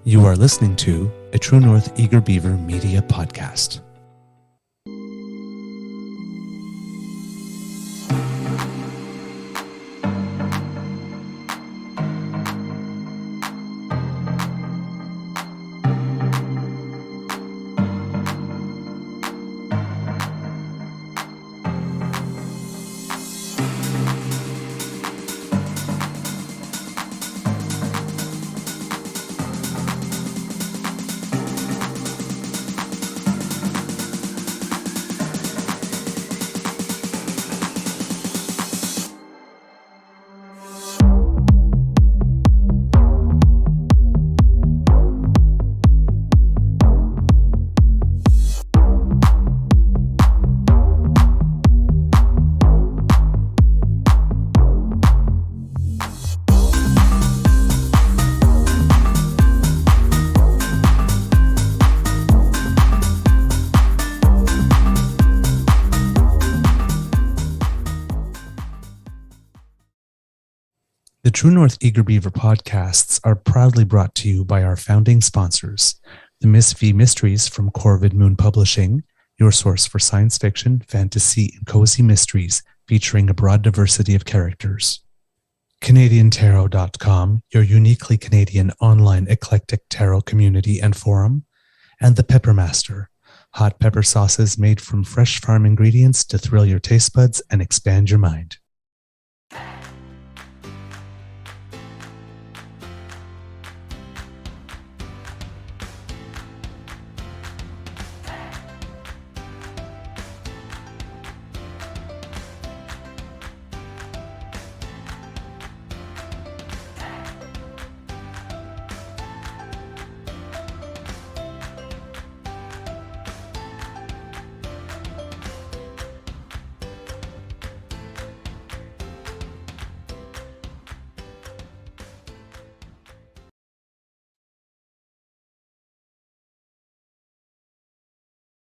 You are listening to a True North Eager Beaver media podcast. The True North Eager Beaver podcasts are proudly brought to you by our founding sponsors, the Miss V Mysteries from Corvid Moon Publishing, your source for science fiction, fantasy, and cozy mysteries featuring a broad diversity of characters. CanadianTarot.com, your uniquely Canadian online eclectic tarot community and forum, and the Peppermaster, hot pepper sauces made from fresh farm ingredients to thrill your taste buds and expand your mind.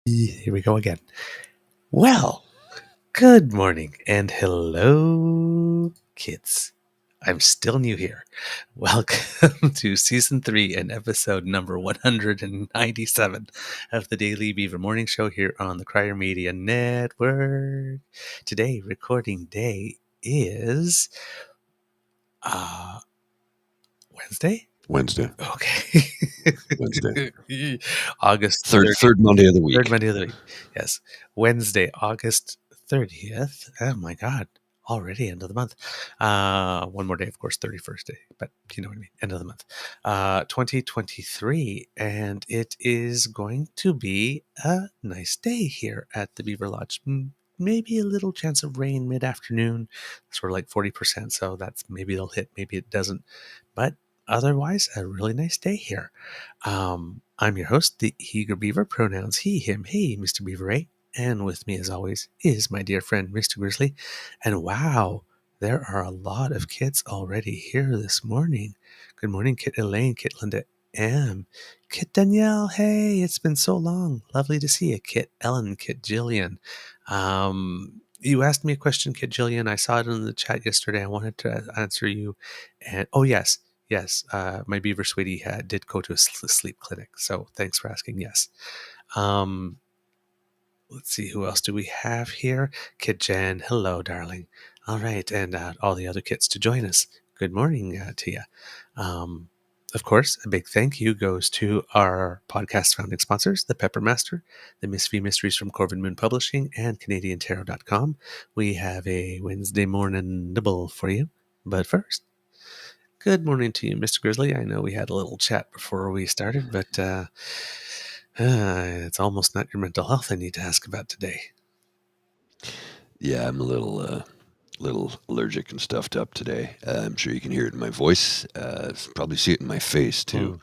Here we go again. Well, good morning and hello, kids. I'm still new here. Welcome to Season 3 and episode number 197 of the Daily Beaver Morning Show here on the Crier Media Network. Today, recording day is Wednesday? Wednesday. Okay. Wednesday. August Third Monday of the week. Third Monday of the week. Yes. Wednesday, August 30th. Oh my God. Already end of the month. One more day, of course, 31st day, but you know what I mean. End of the month. 2023. And it is going to be a nice day here at the Beaver Lodge. Maybe a little chance of rain mid-afternoon. Sort of like 40%. So that's maybe it'll hit, maybe it doesn't. But otherwise, a really nice day here. I'm your host, the Eager Beaver, pronouns he, him, he, Mr. Beaver 8. And with me, as always, is my dear friend, Mr. Grizzly. And wow, there are a lot of kits already here this morning. Good morning, Kit Elaine, Kit Linda M, Kit Danielle. Hey, it's been so long. Lovely to see you, Kit Ellen, Kit Jillian. You asked me a question, Kit Jillian. I saw it in the chat yesterday. I wanted to answer you. And oh, yes, my Beaver sweetie did go to a sleep clinic. So thanks for asking. Yes. Let's see, who else do we have here? Kit Jen, hello, darling. All right, and all the other kits to join us. Good morning to you. Of course, a big thank you goes to our podcast founding sponsors, the Peppermaster, the Miss V Mysteries from Corvid Moon Publishing, and CanadianTarot.com. We have a Wednesday morning nibble for you. But first, good morning to you, Mr. Grizzly. I know we had a little chat before we started, but it's almost not your mental health I need to ask about today. Yeah, I'm a little allergic and stuffed up today. I'm sure you can hear it in my voice. Probably see it in my face too.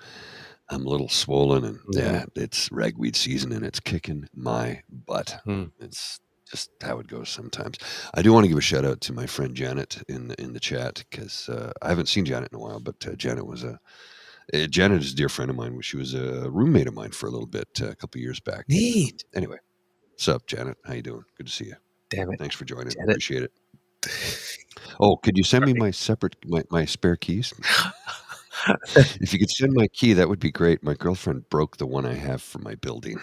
I'm a little swollen, and yeah, it's ragweed season, and it's kicking my butt. It's just how it goes sometimes. I do want to give a shout out to my friend Janet in the chat, because I haven't seen Janet in a while, but Janet is a dear friend of mine. She was a roommate of mine for a little bit a couple years back. Neat. Anyway, what's up, Janet? How you doing? Good to see you. Damn it. Thanks for joining. Janet. Appreciate it. Oh, could you send me my spare keys? If you could send my key, that would be great. My girlfriend broke the one I have for my building.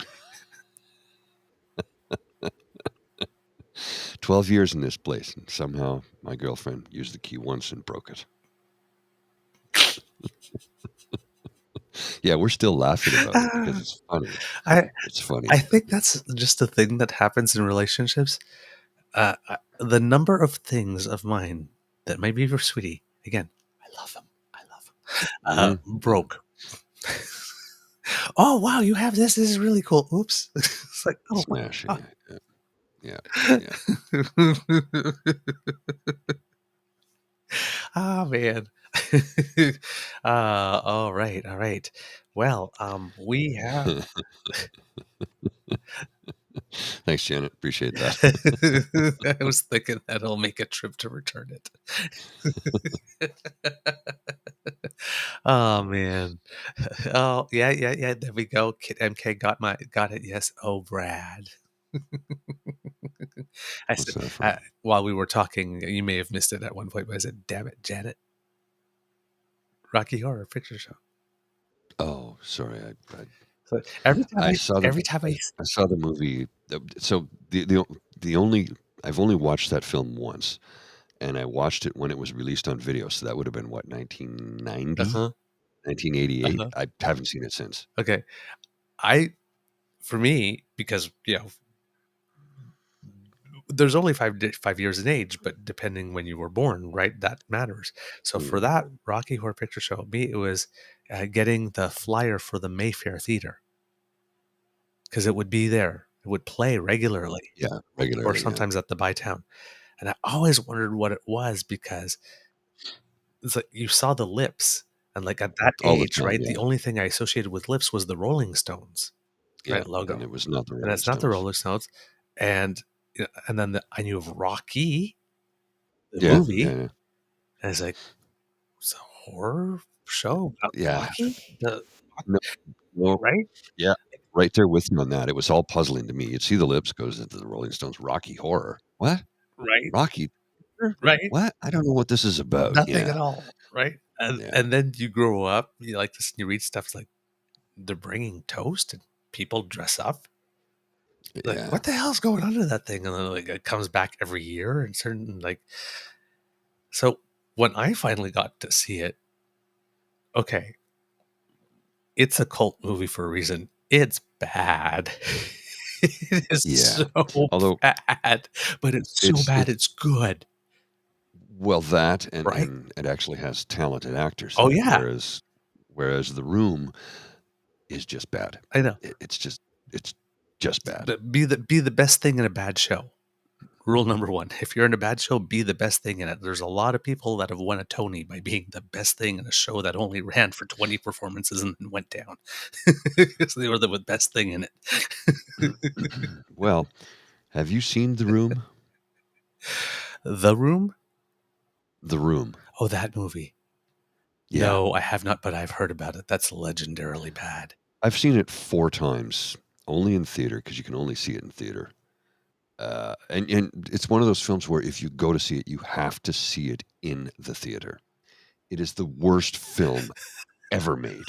12 years in this place, and somehow my girlfriend used the key once and broke it. Yeah, we're still laughing about it because it's funny. I It's funny. I think that's just a thing that happens in relationships. The number of things of mine that my Beaver sweetie, again, I love him. I love him. Mhm. Broke. Oh wow, you have this. This is really cool. Oops. It's like, oh my Smashing god. it. Yeah. Yeah. Ah man. All right, all right. Well, we have. Yeah. Thanks, Janet. Appreciate that. I was thinking that I'll make a trip to return it. Oh man. Oh yeah, yeah, yeah. There we go. Kid MK got it. Yes. Oh, Brad. I What's said that from? while we were talking, you may have missed it at one point, but I said, "Damn it, Janet, Rocky Horror Picture Show." Oh, sorry. So I saw the every time I I saw the movie. So the only I've only watched that film once, and I watched it when it was released on video. So that would have been what, 1990, uh-huh, 1988. uh-huh. I haven't seen it since. Okay. I for me because there's only 5 years in age, but depending when you were born, right, that matters. So for Mm. that Rocky Horror Picture Show, me it was getting the flyer for the Mayfair Theater because it would be there. It would play regularly, Yeah, or regularly. Yeah, sometimes at the Bytown. And I always wondered what it was because it's like you saw the lips, and like at that all the age, time. right, Yeah, the only thing I associated with lips was the Rolling Stones, yeah, right, and logo, it was not the and Rolling it's not the Stones. Rolling Stones, and and then I knew of Rocky, the Yeah, yeah, movie, yeah. and it's like it's a horror show about Yeah. Rocky, the No, no, right, yeah, right there with you on that. It was all puzzling to me. You'd see the lips goes into the Rolling Stones Rocky Horror. What? right, Rocky? right, What? I don't know what this is about. nothing at Yeah, all, right, yeah, and then you grow up, you like this, and you read stuff like they're bringing toast and people dress up. Like, yeah. what the hell's going on to that thing? And then like it comes back every year and certain like so when I finally got to see it, okay, it's a cult movie for a reason. It's bad. It is Yeah. so Although bad, but it's so bad it's it's good, well, that right? and it actually has talented actors Oh in it, yeah, whereas The Room is just bad. I know. It's just bad. But be the best thing in a bad show. Rule number one, if you're in a bad show, be the best thing in it. There's a lot of people that have won a Tony by being the best thing in a show that only ran for 20 performances and then went down. So they were the best thing in it. Well, have you seen The Room? The Room? The Room. Oh, that movie. Yeah. No, I have not, but I've heard about it. That's legendarily bad. I've seen it 4 times, only in theater because you can only see it in theater. And it's one of those films where if you go to see it, you have to see it in the theater. It is the worst film ever made.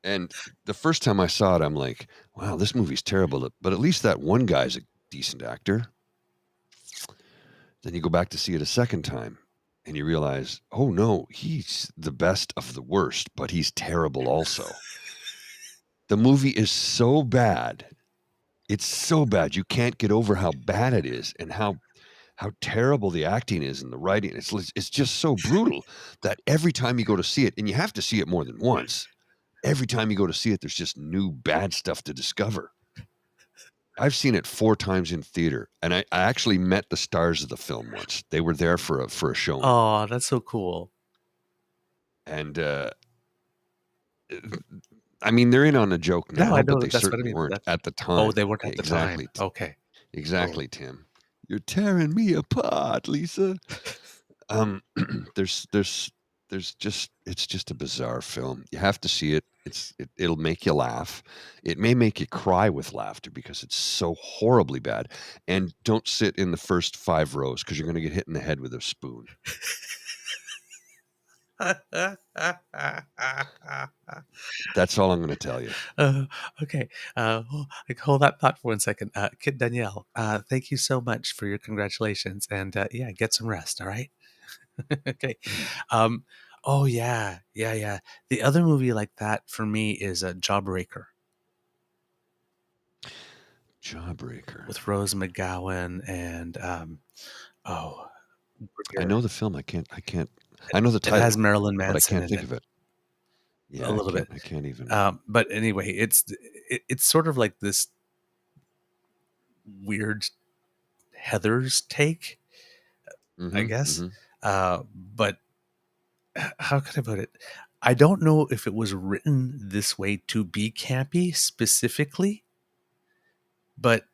And the first time I saw it, I'm like, "Wow, this movie's terrible, but at least that one guy's a decent actor." Then you go back to see it a second time, and you realize, "Oh, no, he's the best of the worst, but he's terrible also." The movie is so bad. It's so bad, you can't get over how bad it is and how terrible the acting is and the writing. It's just so brutal that every time you go to see it, and you have to see it more than once, every time you go to see it, there's just new bad stuff to discover. I've seen it 4 times in theater, and I actually met the stars of the film once. They were there for a showing, Oh, that's so cool. and, I mean, they're in on a joke No, I now, but know they that's what I certainly mean. weren't That at the oh, time. they weren't at the time. Exactly, Okay. Cool. exactly, Tim. "You're tearing me apart, Lisa." Um, there's just it's just a bizarre film. You have to see it. It'll make you laugh. It may make you cry with laughter because it's so horribly bad. And don't sit in the first 5 rows because you're gonna get hit in the head with a spoon. That's all I'm going to tell you. Uh, okay. Like hold that thought for 1 second. Kid Danielle, thank you so much for your congratulations. And yeah, get some rest. All right. Okay. Mm. Um, oh, yeah. Yeah. Yeah. The other movie like that for me is Jawbreaker Jawbreaker. with Rose McGowan and, oh, I Bridger. know the film. I can't. I can't. I know the It has title, Marilyn but I Manson can't in think it of it. a Yeah, I little can't. bit. I can't even. But anyway, it's sort of like this weird Heather's take, I Mm-hmm. guess. Mm-hmm. But how can I put it? I don't know if it was written this way to be campy specifically, but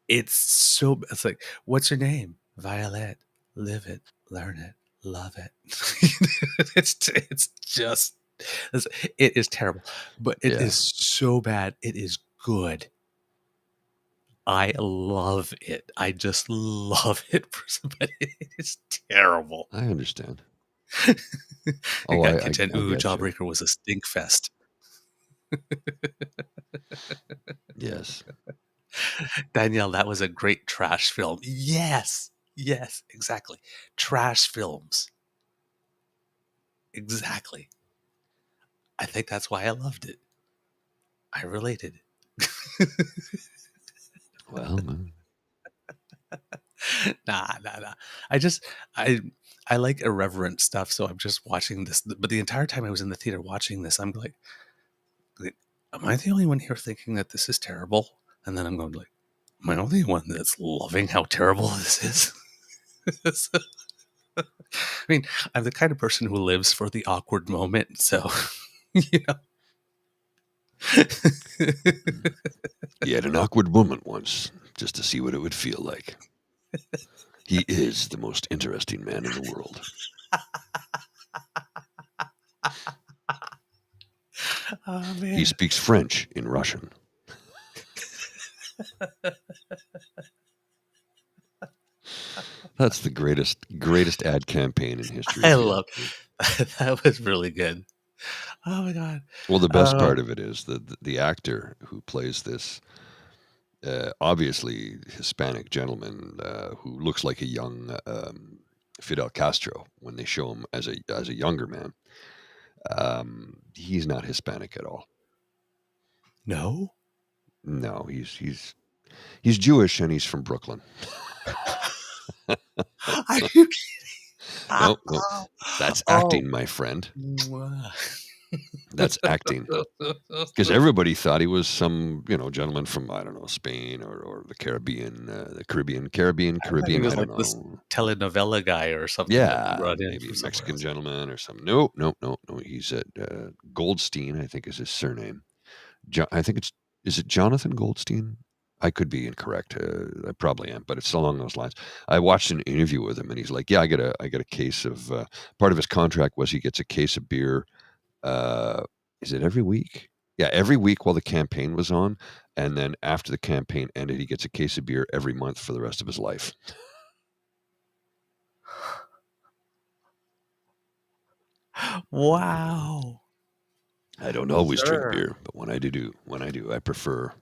it's like, what's your name? Violet. Live it, learn it, love it. It's just it is terrible, but it Yeah, is so bad. It is good. I love it. I just love it, but it is terrible. I understand. You Oh, got I content. I Ooh, get you. Jawbreaker was a stink fest. Yes. Danielle, that was a great trash film. Yes. Yes, exactly. Trash films. Exactly. I think that's why I loved it. I related. Well, Nah. I just I I like irreverent stuff, so I'm just watching this. But the entire time I was in the theater watching this, I'm like, am I the only one here thinking that this is terrible? And then I'm going like, am I the only one that's loving how terrible this is? So, I mean, I'm the kind of person who lives for the awkward moment, so you know. he had an awkward moment once, just to see what it would feel like. He is the most interesting man in the world. Oh He man. speaks French in Russian. That's the greatest ad campaign in history I if you love ask me. that was really good. Oh my god. Well, the best Uh, part of it is the actor who plays this obviously Hispanic gentleman who looks like a young Fidel Castro when they show him as a younger man. He's not Hispanic at all. no. No, he's Jewish and he's from Brooklyn. Are you kidding? No, no, that's Oh. acting, my friend. Mwah. That's acting. Because everybody thought he was some, gentleman from I don't know Spain or the Caribbean, I thought he Caribbean. was I don't like this know. telenovela guy or something that they Yeah, brought in maybe from a somewhere Mexican else. gentleman or some. No, no, no, no. He's at Goldstein, I think is his surname. I think it's is it Jonathan Goldstein? I could be incorrect. I probably am, but it's along those lines. I watched an interview with him, and he's like, "Yeah, I get a case of." Part of his contract was he gets a case of beer. Uh, is it every week? Yeah, every week while the campaign was on, and then after the campaign ended, he gets a case of beer every month for the rest of his life. Wow. I don't always drink Sir. beer, but when I do, I prefer.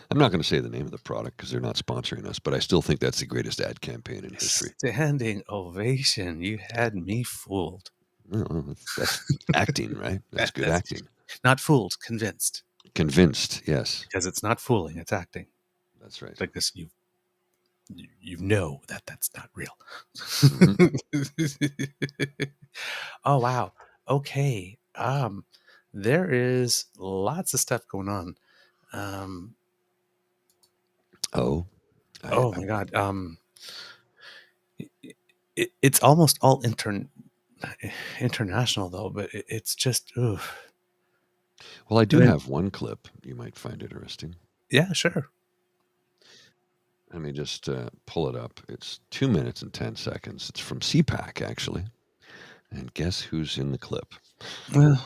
I'm not going to say the name of the product because they're not sponsoring us, but I still think that's the greatest ad campaign in history. Standing ovation. You had me fooled. Well, that's acting, right? That's good That's acting. not fooled, convinced. Convinced, yes, Because it's not fooling, it's acting. that's right. Like this, you know that that's not real. Hmm. Oh wow. Okay. There is lots of stuff going on. Um, Oh, oh my god. It's almost all international though, but it's just oof. well, I do And then have one clip you might find interesting. yeah, sure. Let me just pull it up. It's 2 minutes and 10 seconds. It's from CPAC actually, and guess who's in the clip? Well,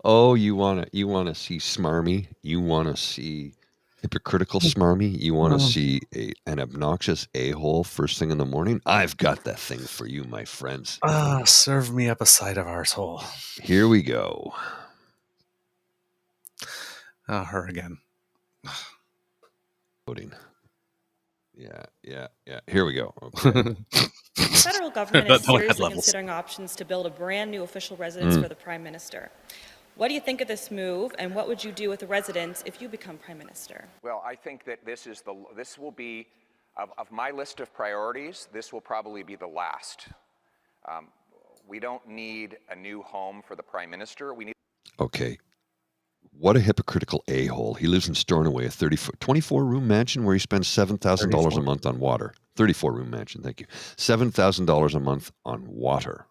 Oh, you wanna see smarmy? You wanna see Hypocritical smarmy, you want to see an obnoxious a-hole first thing in the morning? I've got that thing for you, my friends. Serve me up a side of arsehole. Here we go. Her again. Voting. Yeah. Here we go. Okay. The federal government is seriously considering options to build a brand new official residence for the Prime Minister. What do you think of this move, and what would you do with a residence if you become Prime Minister? Well, I think that this will be, of my list of priorities, this will probably be the last. We don't need a new home for the Prime Minister. We need. Okay. What a hypocritical a-hole. He lives in Stornoway, a 24-room mansion where he spends $7,000 a month on water. 34-room mansion, thank you. $7,000 a month on water.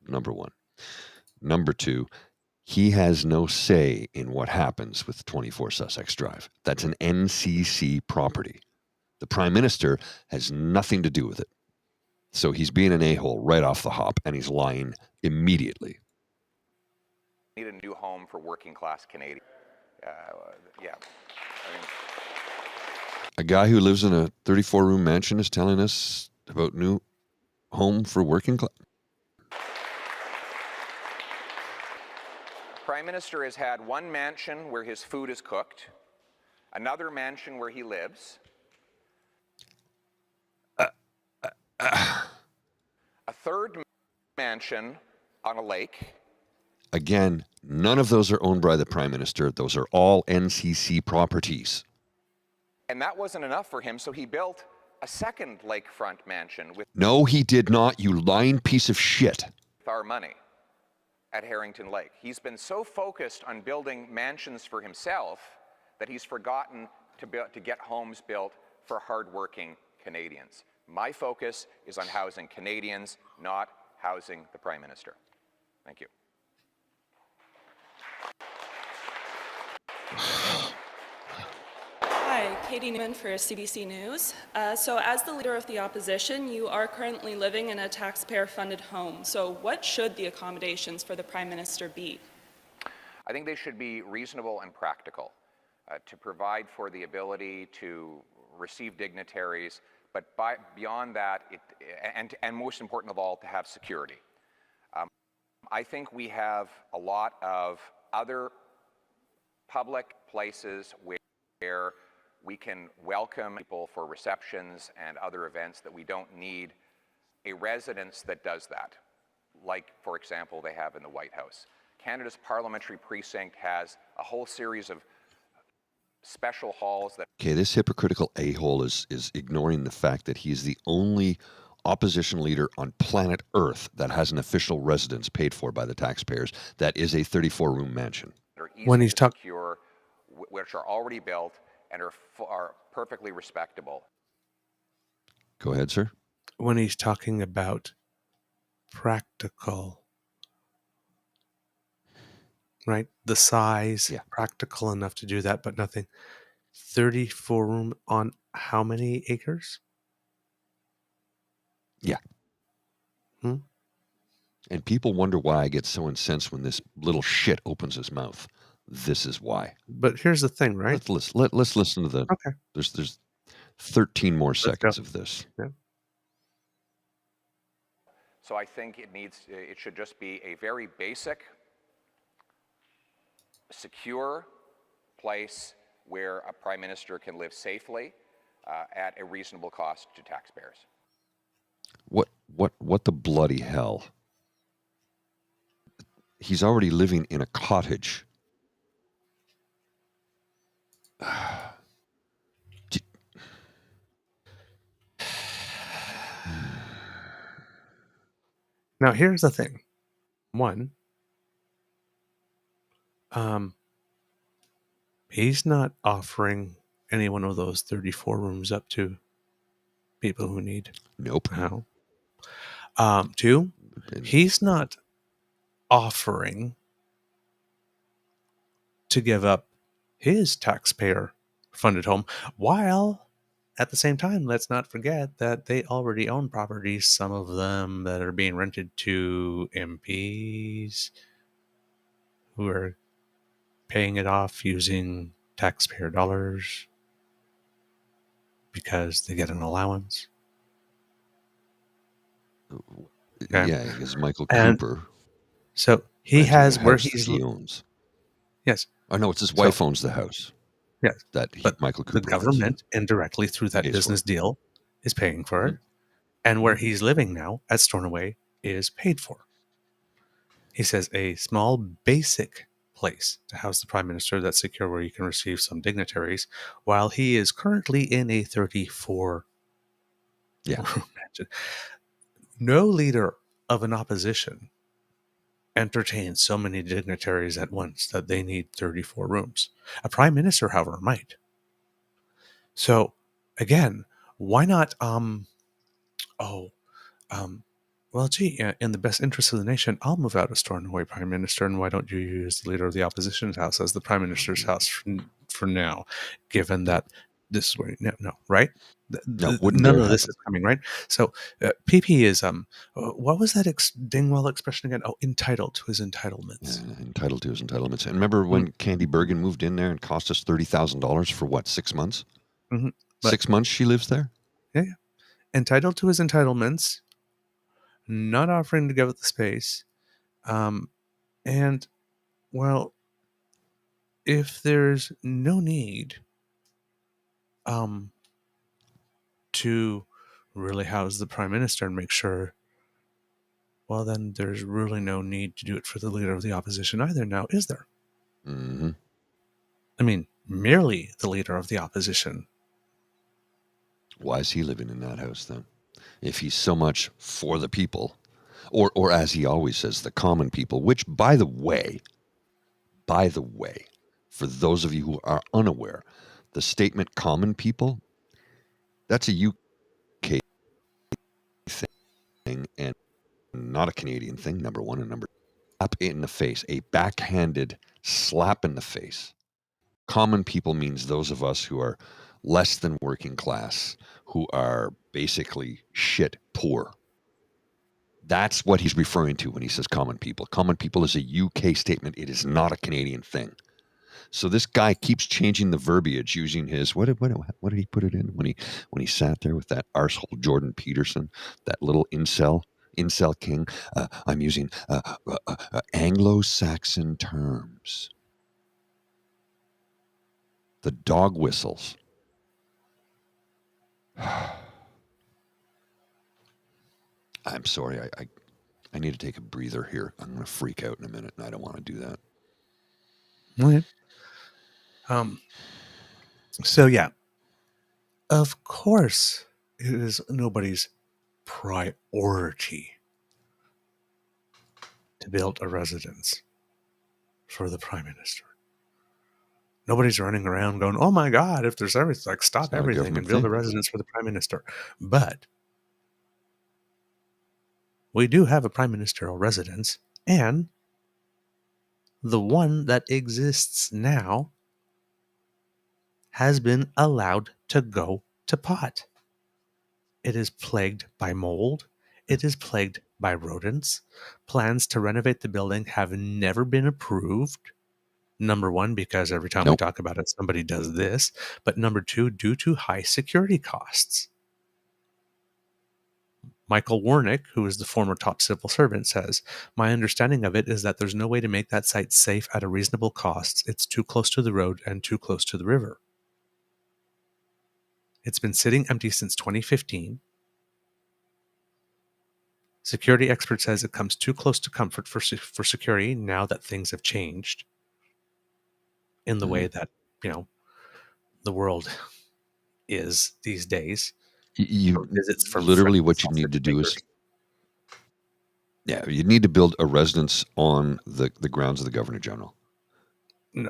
Number one. Number two, he has no say in what happens with 24 Sussex Drive. That's an NCC property. The Prime Minister has nothing to do with it. So he's being an a-hole right off the hop, and he's lying immediately. Need a new home for working class Canadians. Yeah. A guy who lives in a 34-room mansion is telling us about new home for working class. Prime Minister has had one mansion where his food is cooked, another mansion where he lives, a third mansion on a lake. Again, none of those are owned by the Prime Minister. Those are all NCC properties. And that wasn't enough for him, so he built a second lakefront mansion with. No, he did not, you lying piece of shit. With our money at Harrington Lake. He's been so focused on building mansions for himself that he's forgotten to get homes built for hardworking Canadians. My focus is on housing Canadians, not housing the Prime Minister. Thank you. Hi, Katie Newman for CBC News. So as the leader of the opposition, you are currently living in a taxpayer-funded home. So what should the accommodations for the Prime Minister be? I think they should be reasonable and practical to provide for the ability to receive dignitaries, but beyond that, and most important of all, to have security. I think we have a lot of other public places where we can welcome people for receptions and other events that we don't need a residence that does that, like, for example, they have in the White House. Canada's parliamentary precinct has a whole series of special halls that. Okay, this hypocritical a-hole is ignoring the fact that he is the only opposition leader on planet Earth that has an official residence paid for by the taxpayers that is a 34-room mansion. When he's talking, which are already built and are perfectly respectable. Go ahead, sir. When he's talking about practical, right? The size, yeah. Practical enough to do that, but nothing. 34 room on how many acres? Yeah. And people wonder why I get so incensed when this little shit opens his mouth. This is why. But here's the thing, right? Let's listen to the. Okay. There's 13 more seconds of this. Yeah. So I think it should just be a very basic, secure place where a Prime Minister can live safely at a reasonable cost to taxpayers. What the bloody hell? He's already living in a cottage. Now, here's the thing. One, he's not offering any one of those 34 rooms up to people who need. Nope. No. Two, he's not offering to give up his taxpayer-funded home, while at the same time, let's not forget that they already own properties, some of them that are being rented to MPs who are paying it off using taxpayer dollars because they get an allowance. Okay. Yeah, because Michael And Cooper. So he has where he's he owns. Yes. Oh no, it's his wife owns the house. Yes, that Michael Cooper the government indirectly through that business deal is paying for it, and where he's living now at Stornoway is paid for. He says a small basic place to house the prime minister that's secure where you can receive some dignitaries, while he is currently in a 34 room mansion. No leader of an opposition entertains so many dignitaries at once that they need 34 rooms. A prime minister, however, might. So, again, why not? Well, gee, in the best interest of the nation, I'll move out of Stornoway, Prime Minister, and why don't you use the leader of the opposition's house as the Prime Minister's house for now, given that this is where, no, right? None of this is coming, right? So, PP is, what was that Dingwall expression again? Oh, entitled to his entitlements. Yeah, entitled to his entitlements. And remember when Candy Bergen moved in there and cost us $30,000 for what, 6 months? 6 months she lives there? Yeah. Entitled to his entitlements, not offering to give up the space. And, well, if there's no need to really house the prime minister and make sure, well, then there's really no need to do it for the leader of the opposition either now, is there? Mm-hmm. I mean, merely the leader of the opposition. Why is he living in that house then? If he's so much for the people, or as he always says, the common people, which, by the way, for those of you who are unaware, the statement common people, that's a UK thing and not a Canadian thing, number one. And number two, slap in the face, a backhanded slap in the face. Common people means those of us who are less than working class, who are basically shit poor. That's what he's referring to when he says common people. Common people is a UK statement. It is not a Canadian thing. So this guy keeps changing the verbiage using his what did he put it in when he sat there with that arsehole Jordan Peterson, that little incel king. I'm using Anglo-Saxon terms. The dog whistles. I'm sorry. I need to take a breather here. I'm going to freak out in a minute, and I don't want to do that. Okay. So yeah, of course, it is nobody's priority to build a residence for the prime minister. Nobody's running around going, "Oh my God, if there's everything, like stop everything and build a residence for the prime minister." But we do have a prime ministerial residence, and the one that exists now has been allowed to go to pot. It is plagued by mold. It is plagued by rodents. Plans to renovate the building have never been approved. Number one, because every time we talk about it, somebody does this. But number two, due to high security costs. Michael Warnick, who is the former top civil servant, says, "My understanding of it is that there's no way to make that site safe at a reasonable cost. It's too close to the road and too close to the river. It's been sitting empty since 2015. Security expert says it comes too close to comfort for security now that things have changed in the way that, the world is these days. Visits from literally what you need to do is, you need to build a residence on the grounds of the Governor General,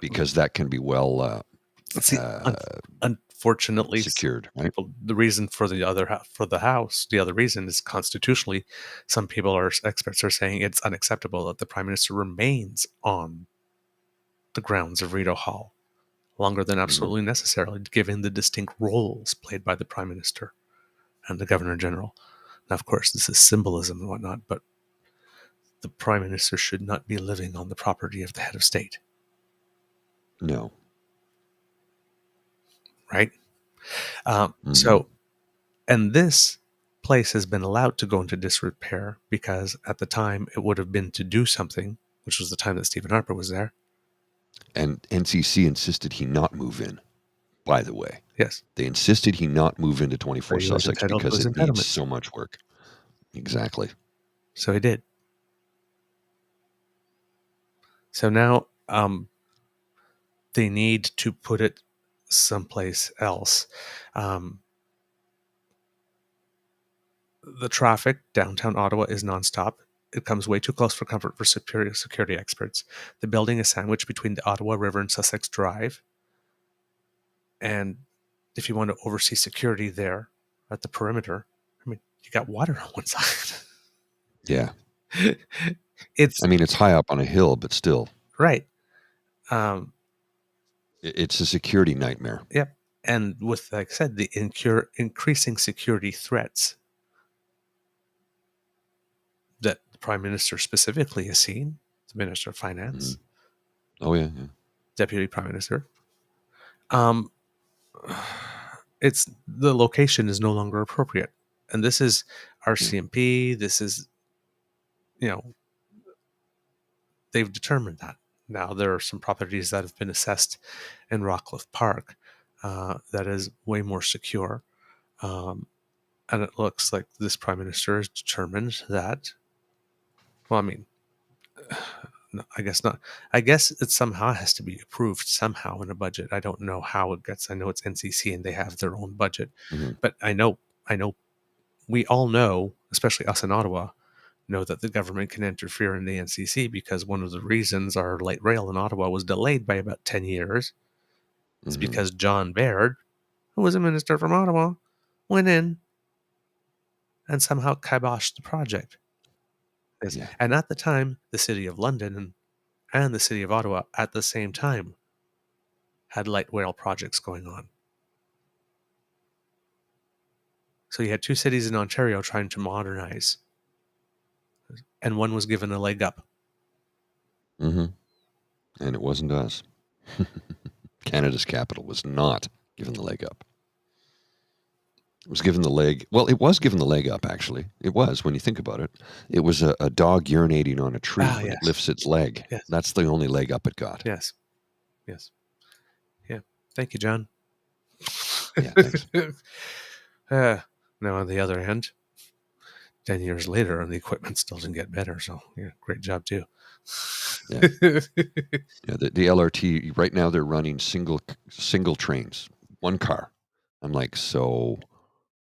because that can be well unfortunately secured. Right? The reason for the other reason is constitutionally, some experts are saying it's unacceptable that the prime minister remains on the grounds of Rideau Hall longer than absolutely necessary, given the distinct roles played by the prime minister and the governor general. Now, of course, this is symbolism and whatnot, but the prime minister should not be living on the property of the head of state. No. right? So, and this place has been allowed to go into disrepair because at the time it would have been to do something, which was the time that Stephen Harper was there. And NCC insisted he not move in, by the way. Yes. They insisted he not move into 24 He was Sussex entitled to because his it needs entitlements. so much work. Exactly. So he did. So now they need to put it someplace else. The traffic downtown Ottawa is nonstop. It comes way too close for comfort for superior security experts. The building is sandwiched between the Ottawa River and Sussex Drive. And if you want to oversee security there at the perimeter, I mean, you got water on one side. Yeah. It's high up on a hill, but still. right. It's a security nightmare. Yep. And with, like I said, the increasing security threats that the Prime Minister specifically has seen, the Minister of Finance, Oh, yeah. Deputy Prime Minister, it's the location is no longer appropriate. And this is RCMP. This is, they've determined that. Now there are some properties that have been assessed in Rockcliffe Park that is way more secure. And it looks like this Prime Minister has determined that, well, I mean, no, I guess not. I guess it somehow has to be approved somehow in a budget. I don't know how it gets. I know it's NCC and they have their own budget, but I know we all know, especially us in Ottawa, know that the government can interfere in the NCC because one of the reasons our light rail in Ottawa was delayed by about 10 years is because John Baird, who was a minister from Ottawa, went in and somehow kiboshed the project. Yeah. And at the time, the City of London and the City of Ottawa at the same time had light rail projects going on. So you had two cities in Ontario trying to modernize, and one was given a leg up. And it wasn't us. Canada's capital was not given the leg up. It was given the leg. Well, it was given the leg up, actually. It was, when you think about it. It was a dog urinating on a tree when it lifts its leg. Yes. That's the only leg up it got. Yes. Yeah. Thank you, John. Yeah, thanks. Now, on the other hand, 10 years later, and the equipment still didn't get better. So, yeah, great job, too. Yeah. The LRT, right now they're running single trains, one car. I'm like, so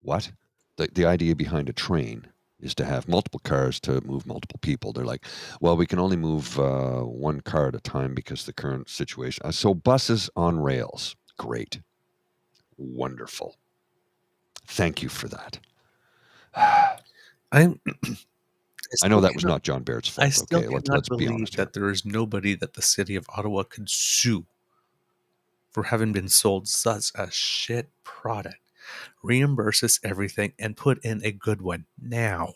what? The idea behind a train is to have multiple cars to move multiple people. They're like, well, we can only move one car at a time because the current situation. So buses on rails. Great. Wonderful. Thank you for that. I know that was not John Baird's fault. I still Okay, cannot let's be believe honest that there is nobody that the City of Ottawa could sue for having been sold such a shit product. Reimburse us everything and put in a good one now.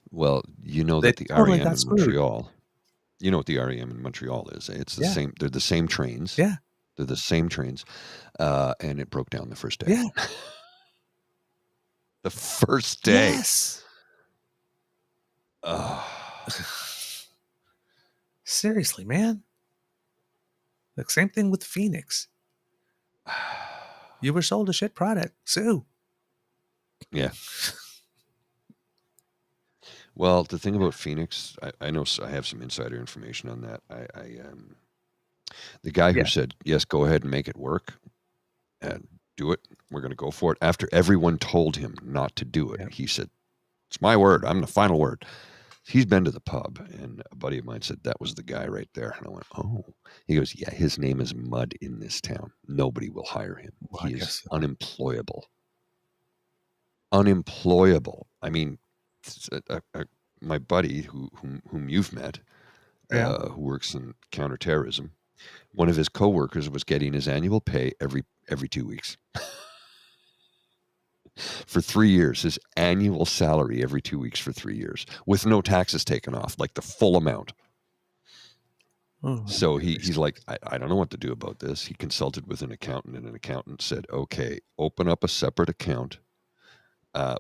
Well, you know that the totally REM got in screwed. Montreal, you know what the REM in Montreal is. It's the same. They're the same trains. Yeah. They're the same trains. And it broke down the first day. Yeah. The first day. Yes. Seriously, man. The same thing with Phoenix. You were sold a shit product. Sue. Yeah. Well, the thing about Phoenix, I know I have some insider information on that. The guy who said, yes, go ahead and make it work and do it. We're going to go for it. After everyone told him not to do it, he said, it's my word. I'm the final word. He's been to the pub, and a buddy of mine said, that was the guy right there. And I went, oh. He goes, yeah, his name is Mud in this town. Nobody will hire him. Well, he is unemployable. Unemployable. I mean, my buddy whom you've met, who works in counterterrorism, one of his coworkers was getting his annual pay every 2 weeks. For 3 years, his annual salary every 2 weeks for 3 years, with no taxes taken off, like the full amount. Oh, So he's like, I don't know what to do about this. He consulted with an accountant, and an accountant said, okay, open up a separate account.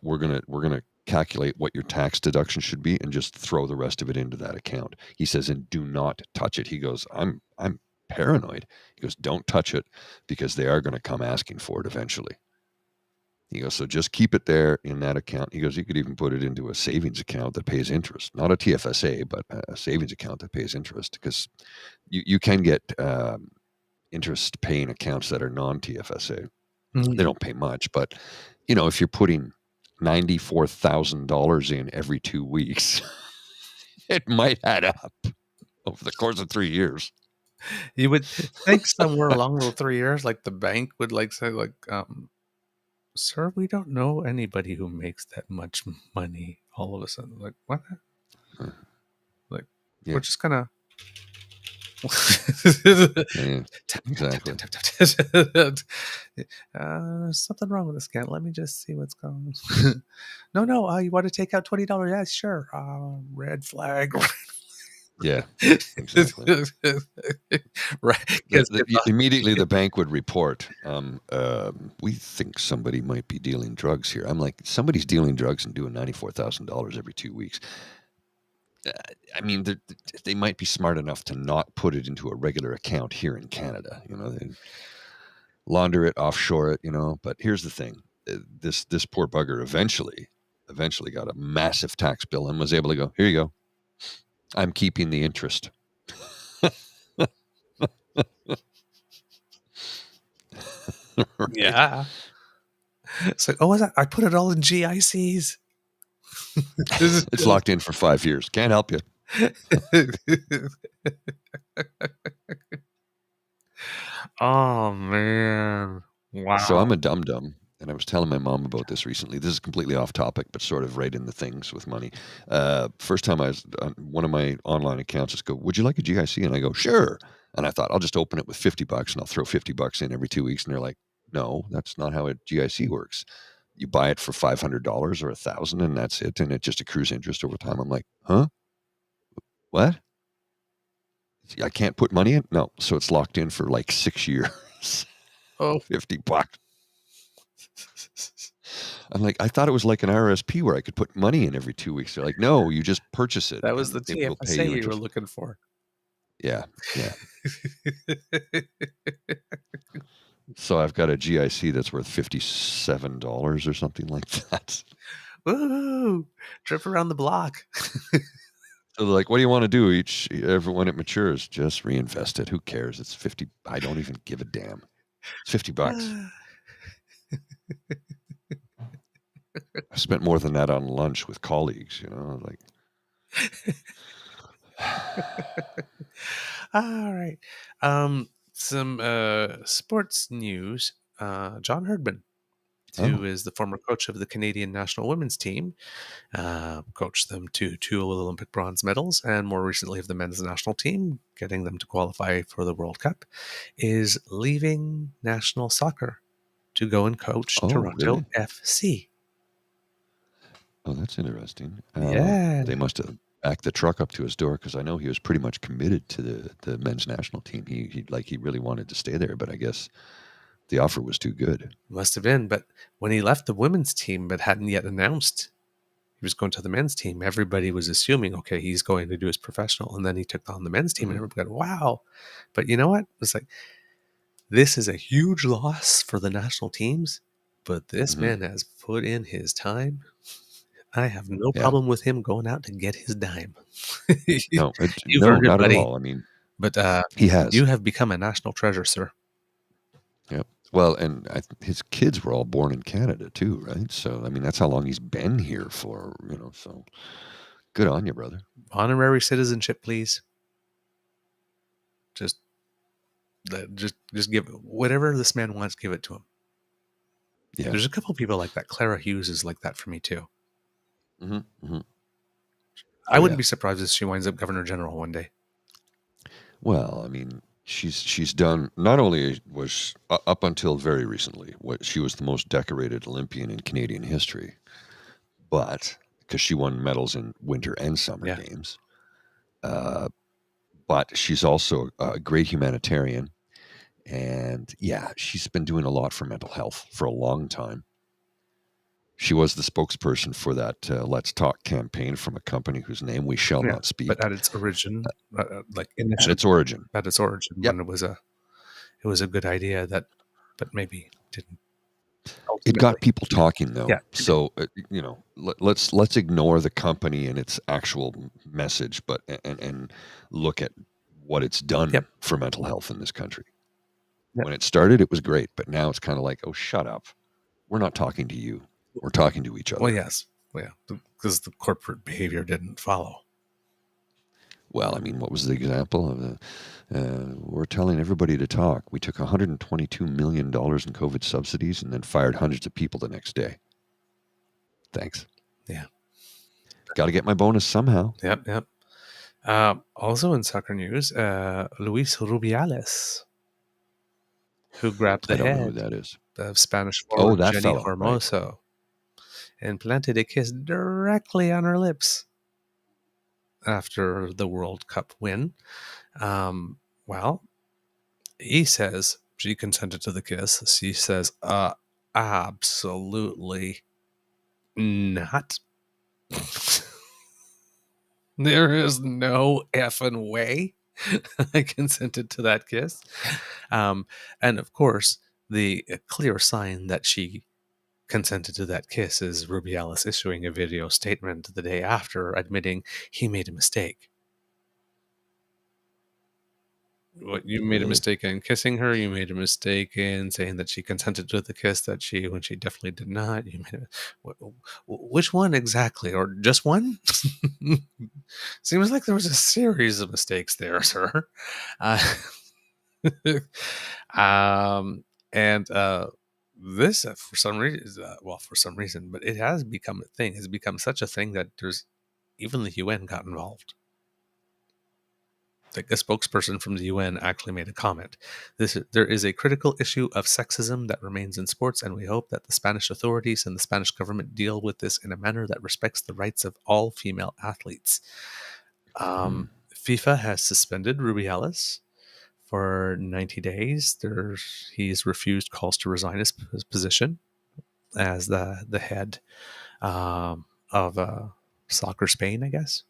We're gonna calculate what your tax deduction should be and just throw the rest of it into that account. He says, and do not touch it. He goes, I'm paranoid. He goes, don't touch it because they are going to come asking for it eventually. He goes, so just keep it there in that account. He goes, you could even put it into a savings account that pays interest, not a TFSA, but a savings account that pays interest, because you can get interest paying accounts that are non-TFSA. They don't pay much, but if you're putting $94,000 in every 2 weeks, it might add up over the course of 3 years. You would think somewhere along the 3 years, like the bank would say, like, sir, we don't know anybody who makes that much money. All of a sudden, like, what? Like, Yeah. we're just gonna. Yeah, exactly. Something wrong with this account. Let me just see what's going on. No. You want to take out $20? Yeah, sure. Red flag. Yeah, exactly. Right. Immediately the bank would report, we think somebody might be dealing drugs here. I'm like, somebody's dealing drugs and doing $94,000 every 2 weeks. I mean, they might be smart enough to not put it into a regular account here in Canada. They launder it, offshore it. But here's the thing: this poor bugger eventually got a massive tax bill and was able to go, here you go. I'm keeping the interest. Right? Yeah. It's like, oh, I put it all in GICs. It's locked in for 5 years. Can't help you. Oh, man. Wow. So I'm a dum-dum, and I was telling my mom about this recently. This is completely off topic, but sort of right in the things with money. First time I was on one of my online accounts, just go, would you like a GIC? And I go, sure. And I thought, I'll just open it with $50 and I'll throw $50 in every 2 weeks. And they're like, no, that's not how a GIC works. You buy it for $500 or $1,000 and that's it. And it just accrues interest over time. I'm like, huh? What? I can't put money in? No. So it's locked in for like 6 years. Oh, $50. I'm like, I thought it was like an RSP where I could put money in every 2 weeks. They're like, no, you just purchase it. that was the and it will pay TFSA you were interest. looking for. Yeah. So I've got a GIC that's worth $57 or something like that. Woo! Trip around the block. So they're like, what do you want to do when it matures? Just reinvest it. Who cares? It's 50. I don't even give a damn. It's $50. I spent more than that on lunch with colleagues, like. All right. Some sports news. John Herdman, who is the former coach of the Canadian national women's team, coached them to 2 Olympic bronze medals, and more recently of the men's national team, getting them to qualify for the World Cup, is leaving national soccer to go and coach Toronto Really? FC. Oh, that's interesting. Yeah. They must have backed the truck up to his door, because I know he was pretty much committed to the men's national team. He really wanted to stay there, but I guess the offer was too good. Must have been. But when he left the women's team but hadn't yet announced he was going to the men's team, everybody was assuming, okay, he's going to do his professional. And then he took on the men's team and everybody got, wow. But you know what? It's like, this is a huge loss for the national teams, but this man has put in his time. I have no problem with him going out to get his dime. No, You've earned it, not buddy. at all. I mean, but he has. You have become a national treasure, sir. Yep. Well, and his kids were all born in Canada too, right? So, I mean, that's how long he's been here for, so good on you, brother. Honorary citizenship, please. Just give whatever this man wants, give it to him. Yeah. There's a couple of people like that. Clara Hughes is like that for me too. I wouldn't be surprised if she winds up Governor General one day. Well, I mean, she's done, not only was up until very recently, she was the most decorated Olympian in Canadian history, but because she won medals in winter and summer games, but she's also a great humanitarian. And yeah, she's been doing a lot for mental health for a long time. She was the spokesperson for that Let's Talk campaign from a company whose name we shall Yeah, not speak. but at its origin, like At initially, its origin. at its origin, Yep. when it was a good idea that, but maybe didn't It got ultimately. people talking, though. Yeah, So let's ignore the company and its actual message, but and look at what it's done Yep. for mental health in this country. Yep. When it started, it was great, but now it's kind of like, oh, shut up. We're not talking to you. We're talking to each other. Well, yes, well, yeah, because the corporate behavior didn't follow. Well, I mean, what was the example of the? We're telling everybody to talk. We took $122 million in COVID subsidies and then fired hundreds of people the next day. Thanks. Yeah. Got to get my bonus somehow. Yep. Also in soccer news, Luis Rubiales, who grabbed the I don't know who head that is. of Spanish Oh, forward that Jenny fellow, right. Hermoso and planted a kiss directly on her lips after the World Cup win. Well, he says she consented to the kiss. She says, absolutely not. There is no effing way I consented to that kiss. And of course, the clear sign that she consented to that kiss is Rubiales issuing a video statement the day after admitting he made a mistake. What, you made a mistake in kissing her? You made a mistake in saying that she consented to the kiss when she definitely did not? Which one exactly? Or just one? Seems like there was a series of mistakes there, sir. And this for some reason, but it has become a thing. Has become such a thing that there's even the UN got involved. Like a spokesperson from the UN actually made a comment. There is a critical issue of sexism that remains in sports, and we hope that the Spanish authorities and the Spanish government deal with this in a manner that respects the rights of all female athletes. FIFA has suspended Rubiales for 90 days. He's refused calls to resign his position as the head of Soccer Spain, I guess.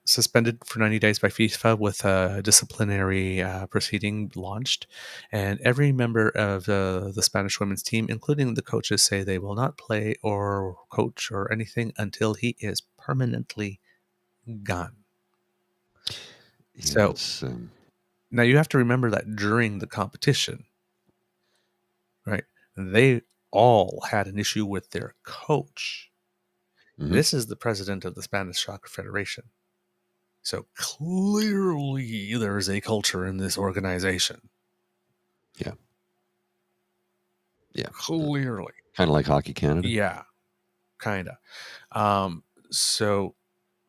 Suspended for 90 days by FIFA with a disciplinary proceeding launched. And every member of the Spanish women's team, including the coaches, say they will not play or coach or anything until he is permanently gone. Yeah, So now you have to remember that during the competition, right, they all had an issue with their coach. This is the president of the Spanish Soccer Federation. So clearly there is a culture in this organization. Yeah. Clearly. Kind of like Hockey Canada. Yeah, kind of. So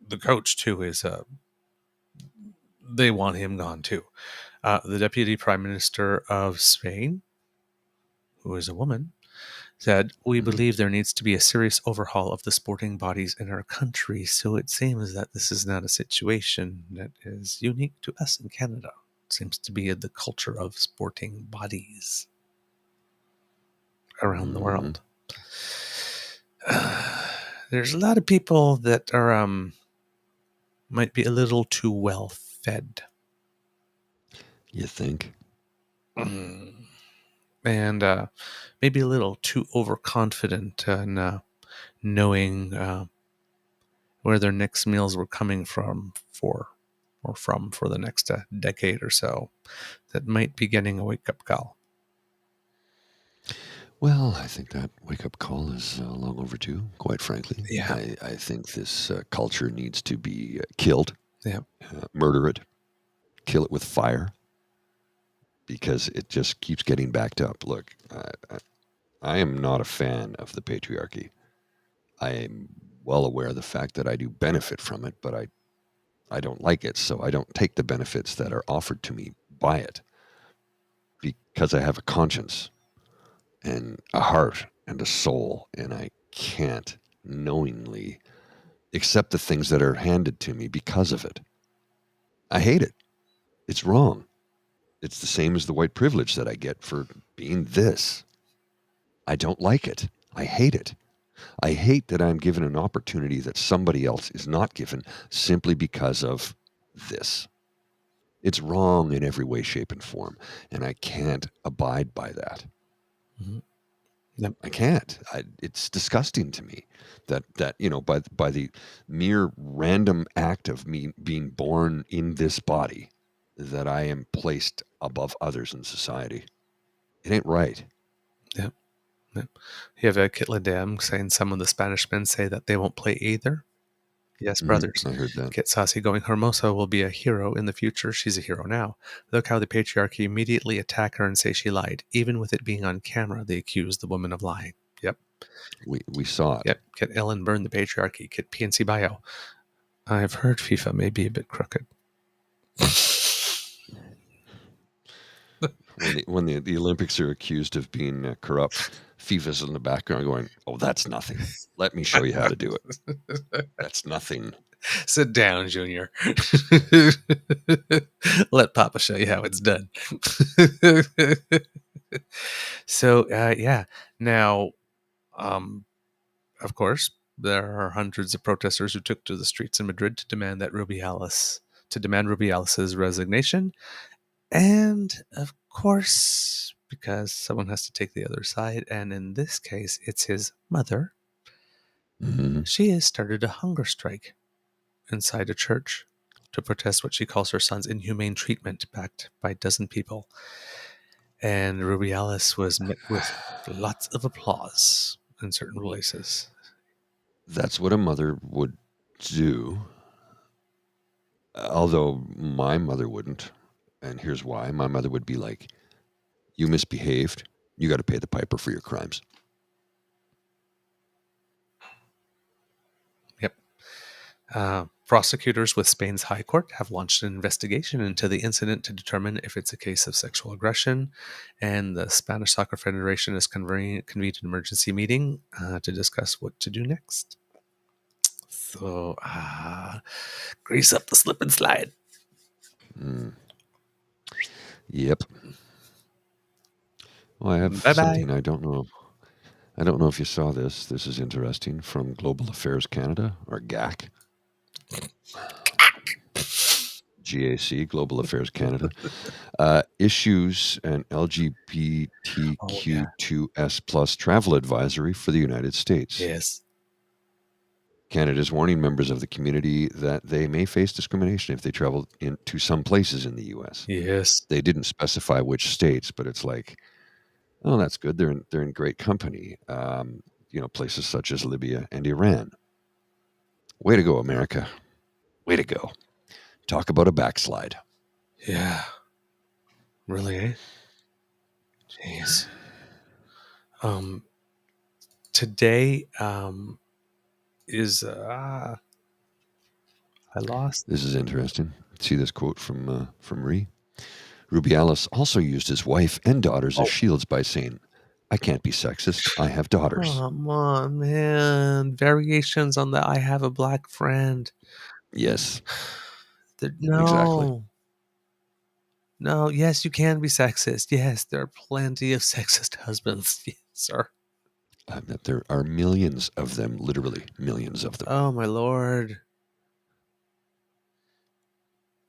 the coach, too, is they want him gone, too. The deputy prime minister of Spain, who is a woman, said, we believe there needs to be a serious overhaul of the sporting bodies in our country. So it seems that this is not a situation that is unique to us in Canada. It seems to be the culture of sporting bodies around the world. There's a lot of people that are might be a little too well fed. You think? And maybe a little too overconfident in knowing where their next meals were coming from for the next decade or so. That might be getting a wake-up call. Well, I think that wake-up call is long overdue, quite frankly. Yeah. I think this culture needs to be killed. Yeah. Murder it. Kill it with fire. Because it just keeps getting backed up. Look, I am not a fan of the patriarchy. I am well aware of the fact that I do benefit from it, but I don't like it, so I don't take the benefits that are offered to me by it. Because I have a conscience and a heart and a soul, and I can't knowingly accept the things that are handed to me because of it. I hate it. It's wrong. It's the same as the white privilege that I get for being this. I don't like it. I hate it. I hate that I'm given an opportunity that somebody else is not given simply because of this. It's wrong in every way, shape, and form, and I can't abide by that. Mm-hmm. Yep. I can't. It's disgusting to me that by the mere random act of me being born in this body, that I am placed above others in society. It ain't right. Yep. Yep. You have a Kit Ladam saying some of the Spanish men say that they won't play either. Yes, brothers. I heard that. Kit Saucy going, Hermosa will be a hero in the future. She's a hero now. Look how the patriarchy immediately attack her and say she lied. Even with it being on camera, they accuse the woman of lying. Yep. We saw it. Yep. Kit Ellen burn the patriarchy. Kit PNC bio. I've heard FIFA may be a bit crooked. When the Olympics are accused of being corrupt, FIFA's in the background going, "Oh, that's nothing. Let me show you how to do it. That's nothing." Sit down, Junior. Let Papa show you how it's done. So, yeah. Now, of course, there are hundreds of protesters who took to the streets in Madrid to demand Rubiales' resignation. And, of course, because someone has to take the other side, and in this case, it's his mother, she has started a hunger strike inside a church to protest what she calls her son's inhumane treatment, backed by a dozen people. And Rubiales was met with lots of applause in certain places. That's what a mother would do. Although my mother wouldn't. And here's why. My mother would be like, "You misbehaved. You got to pay the piper for your crimes." Yep. Prosecutors with Spain's High Court have launched an investigation into the incident to determine if it's a case of sexual aggression, and the Spanish Soccer Federation has convened an emergency meeting to discuss what to do next. So, grease up the slip and slide. Yep. Well, I have Bye-bye. something I don't know. I don't know if you saw this. This is interesting from Global Affairs Canada, or GAC. GAC, Global Affairs Canada. Issues an LGBTQ2S plus travel advisory for the United States. Yes. Canada is warning members of the community that they may face discrimination if they travel into some places in the U.S. Yes. They didn't specify which states, but it's like, oh, that's good. They're in great company. Places such as Libya and Iran. Way to go, America. Way to go. Talk about a backslide. Yeah. Really, eh? Jeez. Today is I lost. This is interesting. See this quote from Rubiales also used his wife and daughters as shields by saying, "I can't be sexist. I have daughters." Come on, man. Variations on the "I have a black friend." Yes. No. Exactly. No, yes, you can be sexist. Yes, there are plenty of sexist husbands. Yes, sir. There are millions of them, literally millions of them. Oh, my Lord.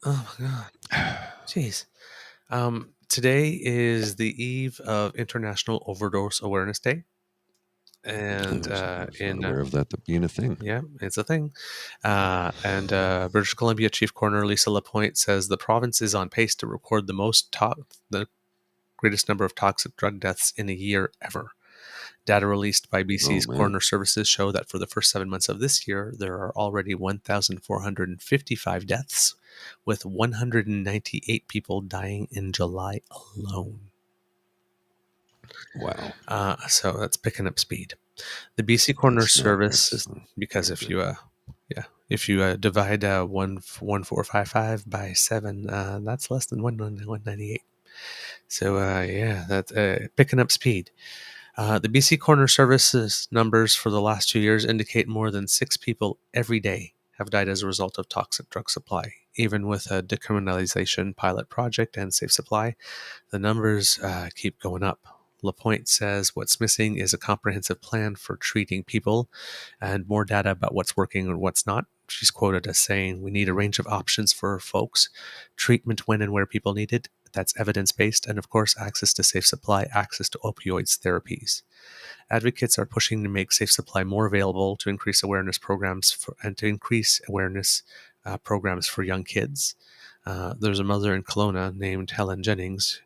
Oh, my God. Jeez. Today is the eve of International Overdose Awareness Day. And I was not aware of that being a thing. Yeah, it's a thing. And British Columbia Chief Coroner Lisa Lapointe says the province is on pace to record the greatest number of toxic drug deaths in a year ever. Data released by BC's Coroner Services show that for the first 7 months of this year, there are already 1,455 deaths, with 198 people dying in July alone. Wow. So that's picking up speed. The BC Coroner Service is, because if you divide 1,455 by 7, that's less than 198. So that's picking up speed. The BC Coroner Services numbers for the last 2 years indicate more than 6 people every day have died as a result of toxic drug supply. Even with a decriminalization pilot project and safe supply, the numbers keep going up. LaPointe says what's missing is a comprehensive plan for treating people and more data about what's working and what's not. She's quoted as saying, "We need a range of options for folks, treatment when and where people need it. That's evidence-based, and of course, access to safe supply, access to opioids therapies." Advocates are pushing to make safe supply more available to increase awareness programs programs for young kids. There's a mother in Kelowna named Helen Jennings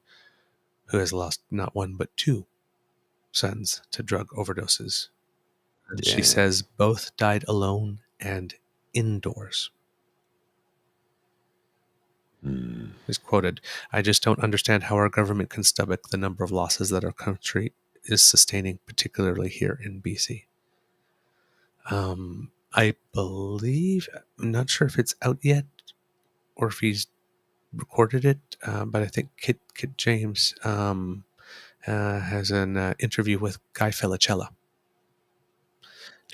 who has lost not one but 2 sons to drug overdoses. And she says both died alone and indoors. He's quoted, "I just don't understand how our government can stomach the number of losses that our country is sustaining, particularly here in BC." I believe, I'm not sure if it's out yet or if he's recorded it, but I think Kit James has an interview with Guy Felicella,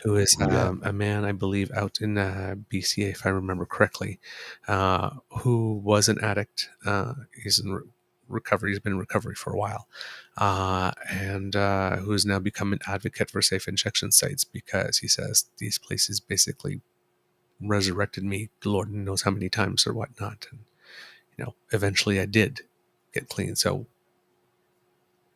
who is a man, I believe, out in BCA, if I remember correctly, who was an addict. He's in recovery. He's been in recovery for a while, and who has now become an advocate for safe injection sites because he says these places basically resurrected me, Lord knows how many times or whatnot. And, eventually I did get clean. So,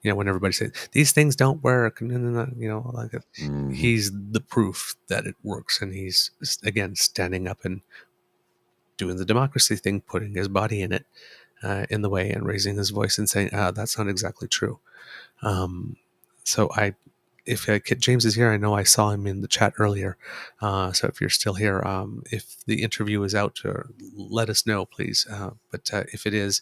when everybody says these things don't work, he's the proof that it works. And he's, again, standing up and doing the democracy thing, putting his body in it, in the way, and raising his voice and saying, that's not exactly true. So if Kit James is here, I know I saw him in the chat earlier. So if you're still here, if the interview is out, let us know, please. But if it is,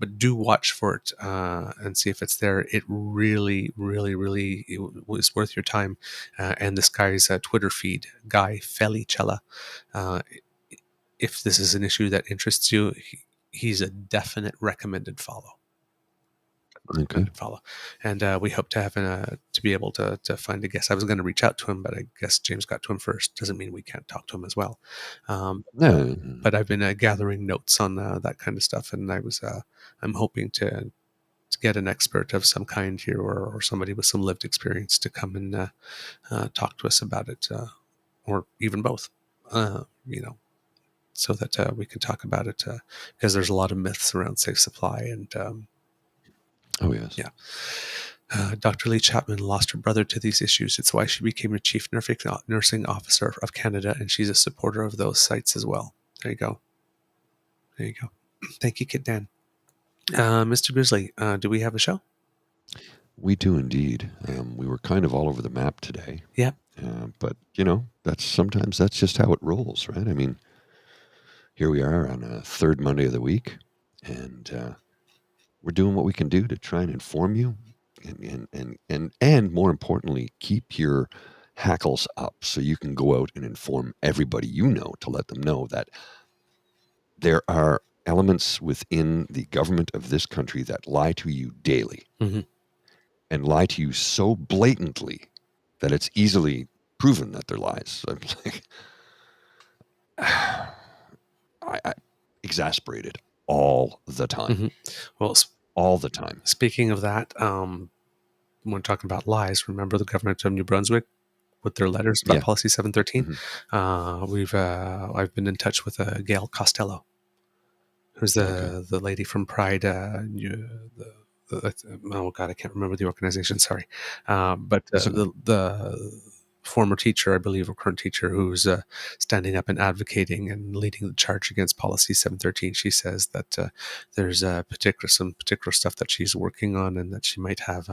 but do watch for it and see if it's there. It really, really, really was worth your time. And this guy's Twitter feed, Guy Felicella. If this is an issue that interests you, he's a definite recommended follow. Follow, and we hope to have to be able to find a guest. I was going to reach out to him, but I guess James got to him first. Doesn't mean we can't talk to him as well. But I've been gathering notes on that kind of stuff, and I'm hoping to get an expert of some kind here, or somebody with some lived experience to come and talk to us about it, or even both. So that we can talk about it, because there's a lot of myths around safe supply and. Oh, yes. Yeah. Dr. Lee Chapman lost her brother to these issues. It's why she became a chief nursing officer of Canada, and she's a supporter of those sites as well. There you go. Thank you, Kit Dan. Mr. Grizzly, do we have a show? We do indeed. We were kind of all over the map today. Yeah. But, sometimes that's just how it rolls, right? I mean, here we are on a third Monday of the week, and we're doing what we can do to try and inform you and more importantly, keep your hackles up so you can go out and inform everybody you know, to let them know that there are elements within the government of this country that lie to you daily, and lie to you so blatantly that it's easily proven that they're lies. I'm like, I exasperated all the time. Well, all the time. Speaking of that, when we're talking about lies, remember the government of New Brunswick with their letters about Policy 713? I've been in touch with Gail Costello, who's the lady from Pride. Oh God, I can't remember the organization. Sorry, but the former teacher, I believe, or current teacher, who's standing up and advocating and leading the charge against Policy 713. She says that there's some particular stuff that she's working on, and that she might have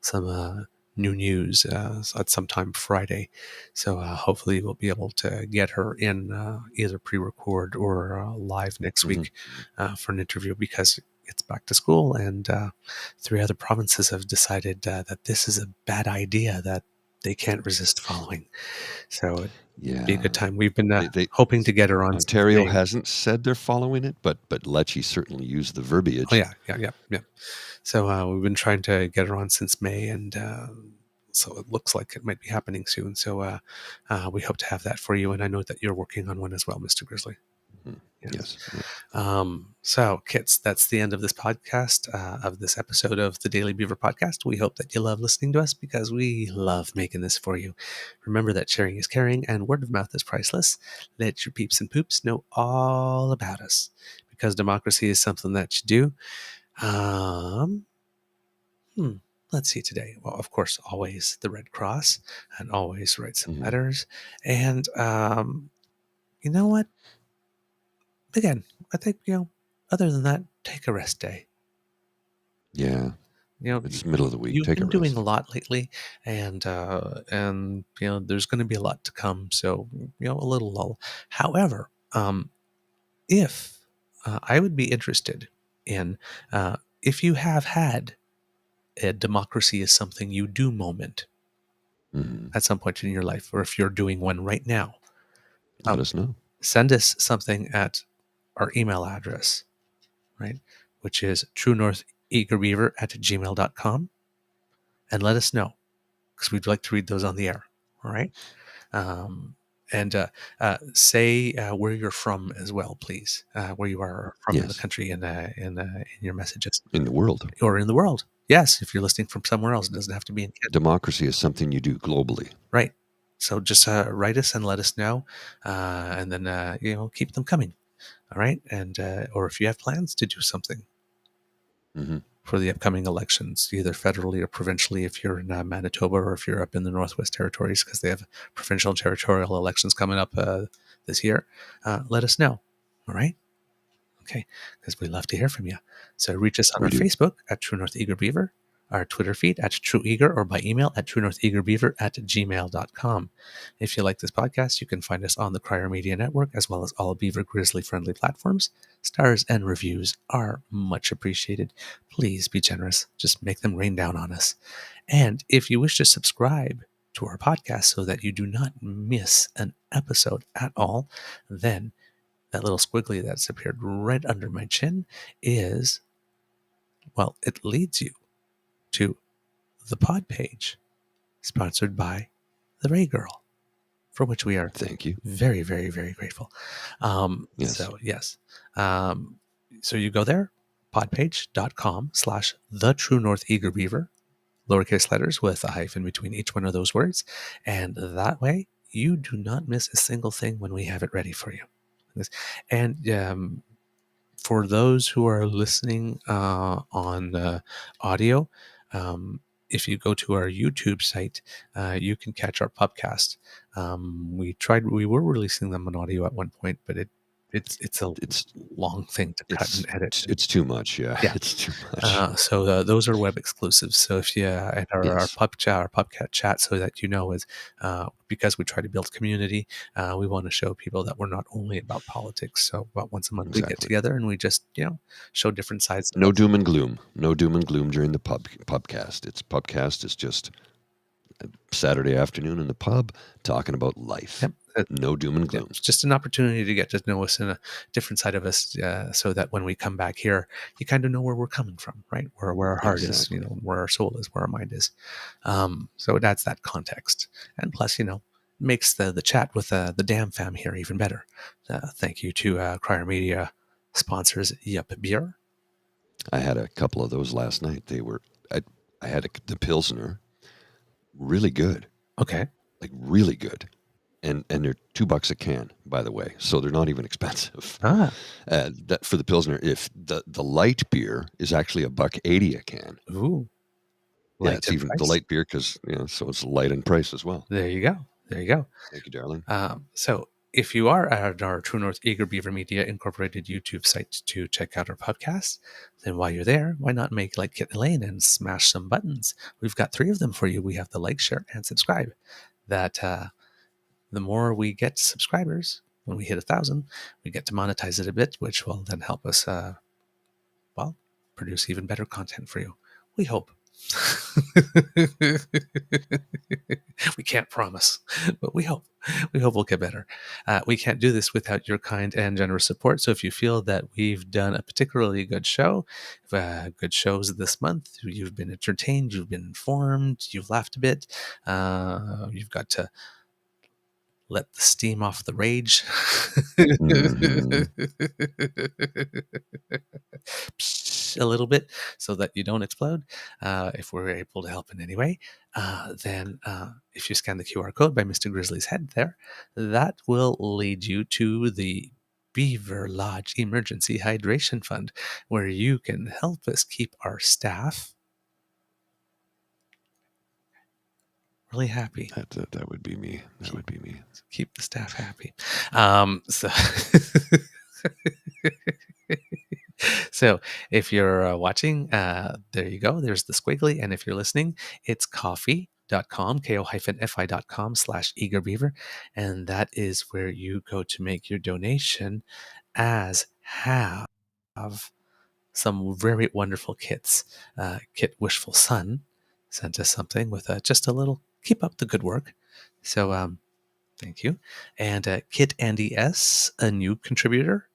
some new news at some time Friday. So hopefully we'll be able to get her in either pre-record or live next week for an interview, because it's back to school, and 3 other provinces have decided that this is a bad idea, that they can't resist following. So it'd be a Yeah. good time. We've been They hoping to get her on since Ontario May. hasn't said they're following it, but Lecce certainly used the Oh verbiage. yeah. So we've been trying to get her on since May, and so it looks like it might be happening soon. So we hope to have that for you, and I know that you're working on one as well, Mr. Grizzly. Yes. Yeah. So, Kits, that's the end of this podcast, of this episode of the Daily Beaver podcast. We hope that you love listening to us because we love making this for you. Remember that sharing is caring and word of mouth is priceless. Let your peeps and poops know all about us because democracy is something that you do. Um, let's see today. Well, of course, always the Red Cross and always write some letters. And you know what? Again, I think, other than that, take a rest day. Yeah. It's middle of the week. You've Take a been doing rest. a lot lately, and there's going to be a lot to come. So a little lull. However, if I would be interested in if you have had a democracy is something you do moment at some point in your life, or if you're doing one right now, Let us know. send us something at our email address, right, which is truenortheagerbeaver@gmail.com, and let us know because we'd like to read those on the air. All right. And say where you're from as well, please. Where you are from in the Yes. country in your messages. In the world. Or in the world. Yes, if you're listening from somewhere else, it doesn't have to be in Canada. Democracy is something you do globally. Right. So just write us and let us know, and then keep them coming. All right. And or if you have plans to do something for the upcoming elections, either federally or provincially, if you're in Manitoba or if you're up in the Northwest Territories, because they have provincial and territorial elections coming up this year, let us know. All right? Okay, because we love to hear from you. So reach us on our Facebook at True North Eager Beaver, our Twitter feed at True Eager, or by email at truenortheagerbeaver@gmail.com. If you like this podcast, you can find us on the Crier Media Network, as well as all Beaver Grizzly friendly platforms. Stars and reviews are much appreciated. Please be generous. Just make them rain down on us. And if you wish to subscribe to our podcast so that you do not miss an episode at all, then that little squiggly that's appeared right under my chin is, well, it leads you to the pod page sponsored by the Ray Girl, for which we are Thank you. very, very, very grateful. Yes. So, yes. So you go there, podpage.com/the True North Eager Beaver, lowercase letters with a hyphen between each one of those words. And that way you do not miss a single thing when we have it ready for you. And for those who are listening on audio, if you go to our YouTube site, you can catch our podcast. We were releasing them on audio at one point, but it's a long thing to cut and edit. It's too much. Yeah. It's too much. So those are web exclusives. So if you and our pubcat chat, so that is because we try to build community, we want to show people that we're not only about politics. So about once a month we get together and we just show different sides. No doom and gloom. No doom and gloom during the pubcast. Pubcast is just Saturday afternoon in the pub talking about life. Yep. No doom and gloom. It's just an opportunity to get to know us in a different side of us, so that when we come back here, you kind of know where we're coming from, right? Where our heart is, where our soul is, where our mind is. So it adds that context, and plus, makes the chat with the Damn Fam here even better. Thank you to Crier Media sponsors Yup Beer. I had a couple of those last night. They were I had the Pilsner, really good. Okay, like really good. And they're $2 a can, by the way, so they're not even expensive. That for the Pilsner, if the light beer is actually $1.80 a can. Ooh, yeah, it's even the light beer because so it's light in price as well. There you go. Thank you, darling. So if you are at our True North Eager Beaver Media Incorporated YouTube site to check out our podcast, then while you're there, why not make like Kit Elaine and smash some buttons? We've got 3 of them for you. We have the like, share, and subscribe. That the more we get subscribers, when we hit 1,000, we get to monetize it a bit, which will then help us, produce even better content for you. We hope. We can't promise, but we hope. We hope we'll get better. We can't do this without your kind and generous support. So if you feel that we've done a particularly good show, good shows this month, you've been entertained, you've been informed, you've laughed a bit, you've got to let the steam off the rage. Mhm. A little bit so that you don't explode. If we're able to help in any way, then if you scan the QR code by Mr. Grizzly's head there, that will lead you to the Beaver Lodge Emergency Hydration Fund, where you can help us keep our staff really happy. That would be me. That would be me. Keep the staff happy. So so if you're watching, there you go. There's the squiggly. And if you're listening, it's ko-fi.com /eagerbeaver. And that is where you go to make your donation, as have some very wonderful kits. Kit Wishful Sun sent us something with just a little keep up the good work. So thank you. And Kit Andy S, a new contributor,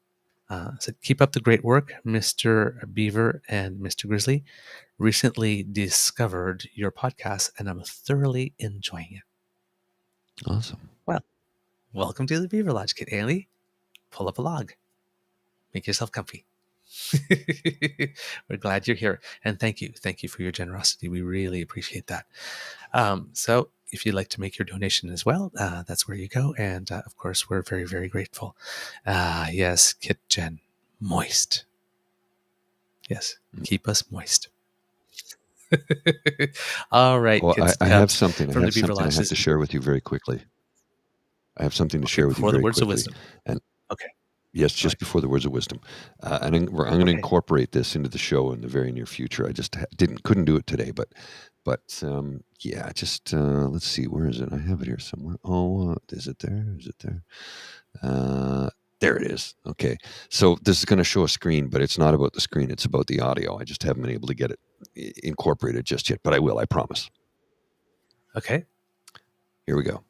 said, keep up the great work, Mr. Beaver and Mr. Grizzly. Recently discovered your podcast, and I'm thoroughly enjoying it. Awesome. Well, welcome to the Beaver Lodge, Kit Andy. Pull up a log. Make yourself comfy. We're glad you're here. And thank you. Thank you for your generosity. We really appreciate that. So if you'd like to make your donation as well, that's where you go. And of course, we're very, very grateful. Yes, Kit Jen, moist. Yes, keep us moist. All right, Well, kids. I have something. From I the have Beaver something I Lodge. have to share with you very quickly. I have something to share with you Before the very words of quickly. wisdom. And Okay. yes, just before the words of wisdom. And I'm going to incorporate this into the show in the very near future. I just couldn't do it today, but yeah, just let's see, where is it? I have it here somewhere. Oh, is it there? Is it there? There it is. Okay, so this is going to show a screen, but it's not about the screen. It's about the audio. I just haven't been able to get it incorporated just yet, but I will. I promise. Okay. Here we go.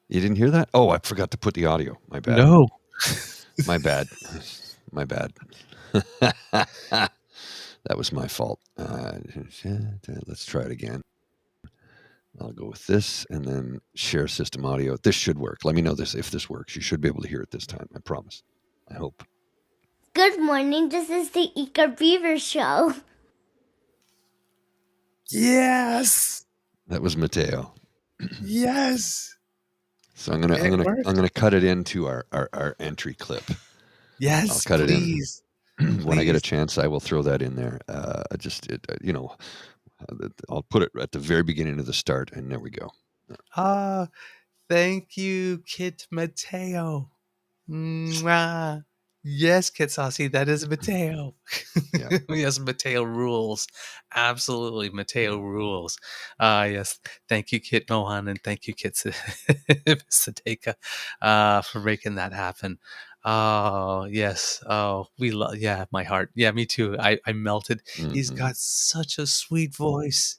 You didn't hear that? Oh, I forgot to put the audio. My bad. No. My bad. My bad. That was my fault. Let's try it again. I'll go with this and then share system audio. This should work. Let me know if this works. You should be able to hear it this time. I promise. I hope. Good morning. This is the Eager Beaver Show. Yes. That was Mateo. Yes. So I'm gonna cut it into our entry clip. Yes. I'll cut please. it in. When I get a chance, I will throw that in there. I'll put it at the very beginning of the start, and there we go. Thank you, Kit Mateo. Mwah. Yes, Kit Saucy, that is Mateo. Yeah. Yes, Mateo rules. Absolutely, Mateo rules. Yes, thank you, Kit Mohan, and thank you, Kit Sadeka, for making that happen. Oh, yes. Oh, we love, yeah, my heart. Yeah, me too. I melted. Mm-hmm. He's got such a sweet voice.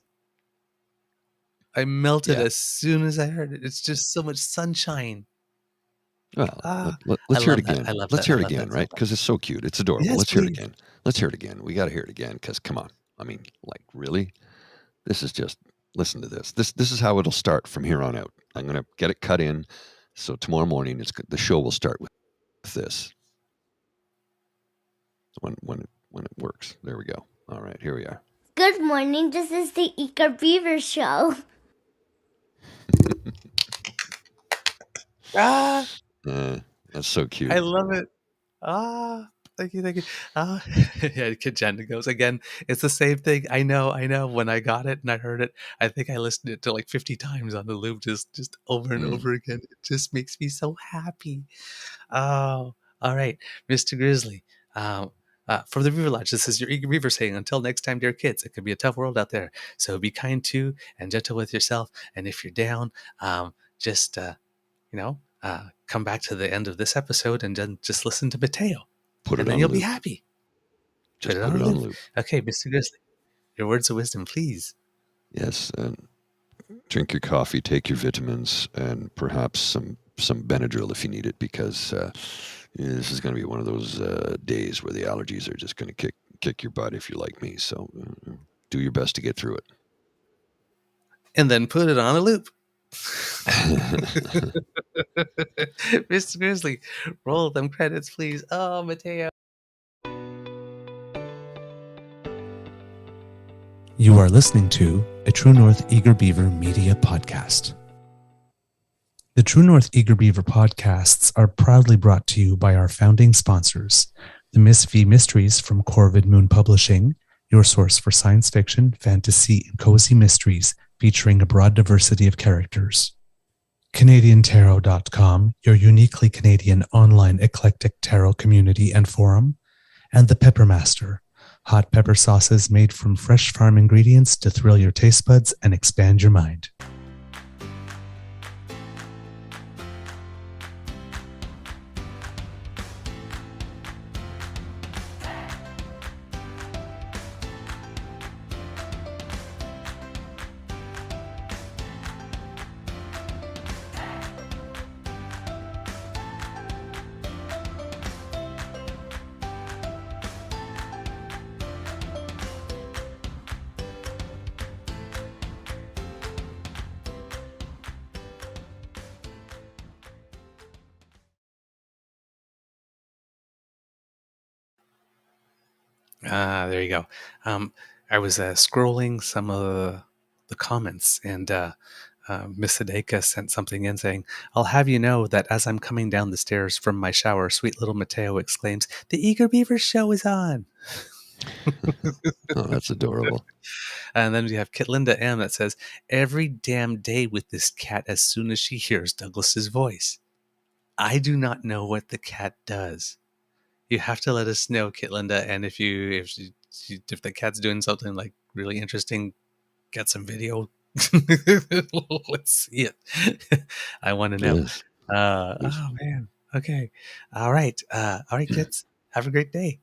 I melted as soon as I heard it. It's just so much sunshine. Well, let's hear it again. I love let's that. hear it again, right? Because it's so cute. It's adorable. Yes, let's hear please. it again. Let's hear it again. We got to hear it again because, come on. I mean, like, really? This is just, listen to this. This is how it'll start from here on out. I'm going to get it cut in. So tomorrow morning, the show will start with this. When it works. There we go. All right, here we are. Good morning. This is the Eager Beaver Show. That's so cute. I love it. Thank you. Yeah, Kid Jen goes again. It's the same thing. I know. When I got it and I heard it, I think I listened to it to like 50 times on the loop, just over and over again. It just makes me so happy. Oh, all right, Mr. Grizzly. For the Beaver Lodge, this is your Eager Beaver saying, until next time, dear kids, it could be a tough world out there. So be kind to and gentle with yourself. And if you're down, just, come back to the end of this episode and then just listen to Mateo. Put it and then on you'll loop. be happy. Just put it on loop. Okay, Mr. Grizzly, your words of wisdom, please. Yes, and drink your coffee, take your vitamins, and perhaps some Benadryl if you need it, because this is going to be one of those days where the allergies are just going to kick your butt if you're like me. So do your best to get through it. And then put it on a loop. Mr. Grizzly, roll them credits, please. Oh, Mateo. You are listening to a True North Eager Beaver media podcast. The True North Eager Beaver podcasts are proudly brought to you by our founding sponsors, the Miss V Mysteries from Corvid Moon Publishing, your source for science fiction, fantasy, and cozy mysteries featuring a broad diversity of characters. CanadianTarot.com, your uniquely Canadian online eclectic tarot community and forum, and The Peppermaster, hot pepper sauces made from fresh farm ingredients to thrill your taste buds and expand your mind. There you go. I was scrolling some of the comments, and Miss Hideka sent something in saying, "I'll have you know that as I'm coming down the stairs from my shower, sweet little Mateo exclaims, 'The Eager Beaver show is on!'" Oh, that's adorable. And then we have Kitlinda M that says, "Every damn day with this cat as soon as she hears Douglas's voice. I do not know what the cat does. You have to let us know, Kitlinda, and if the cat's doing something like really interesting, get some video. Let's see it. I want to know." Yes. Oh man. Okay. All right, kids. Have a great day.